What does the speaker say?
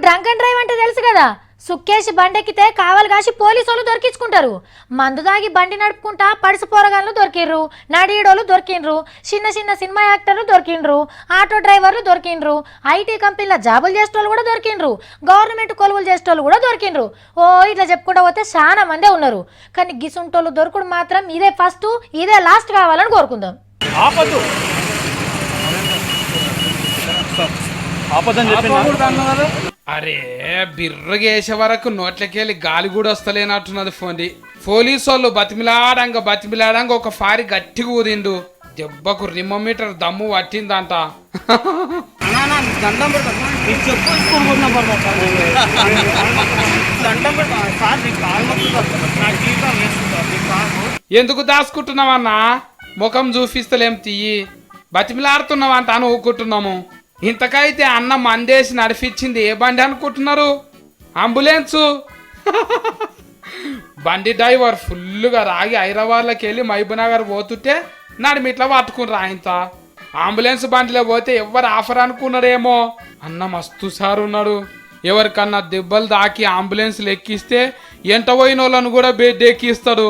Drunk and drive అంటే తెలుసు కదా. సుక్కేసి బండెక్కితే కావలు కాసి పోలీసు వాళ్ళు దొరికించుకుంటారు. మందు దాగి బండి నడుపుకుంటా పడిసి పోరగాళ్ళు దొరికిండ్రు, నడీడోళ్ళు దొరికిండ్రు, చిన్న చిన్న సినిమా యాక్టర్లు దొరికిండ్రు, ఆటో డ్రైవర్లు దొరికిండ్రు, ఐటీ కంపెనీల జాబులు చేసేటోళ్ళు కూడా దొరికిండ్రు, గవర్నమెంట్ కొలువులు చేసేటోళ్ళు కూడా దొరికిండ్రు. ఓ ఇట్లా చెప్పుకుంటా పోతే చాలా మందే ఉన్నారు. కానీ గిసుంటోళ్ళు దొరకడు మాత్రం ఇదే ఫస్ట్ ఇదే లాస్ట్ కావాలని కోరుకుందాం. అరే బిర్రగేసే వరకు నోట్లకెళ్ళి గాలి కూడా వస్తలేనట్టున్నది పోలీసు వాళ్ళు బతిమిలాడంగా ఒక ఫారి గట్టిగా ఊదిండు. దెబ్బకు రిమోమీటర్ దమ్ము పట్టిందంట. ఎందుకు దాచుకుంటున్నావన్నా? ముఖం చూపిస్తలేం తీయి. బతిమిలాడుతున్నావంట అని ఊకుంటున్నాము. ఇంతకైతే అన్న మందేసి నడిపించింది ఏ బండి అనుకుంటున్నారు? అంబులెన్సు. బండి డ్రైవర్ ఫుల్గా రాగి హైదరాబాద్లోకి వెళ్ళి మహబూబ్నగర్ పోతుంటే నడిమిట్లా పట్టుకుని రాయింత. అంబులెన్స్ బండిలో పోతే ఎవరు ఆఫర్ అనుకున్నాడేమో. అన్న మస్తు సార్ ఉన్నాడు. ఎవరికన్నా దెబ్బలు దాకి అంబులెన్స్లు ఎక్కిస్తే ఎంట పోయిన వాళ్ళను కూడా బెడ్ ఎక్కిస్తాడు.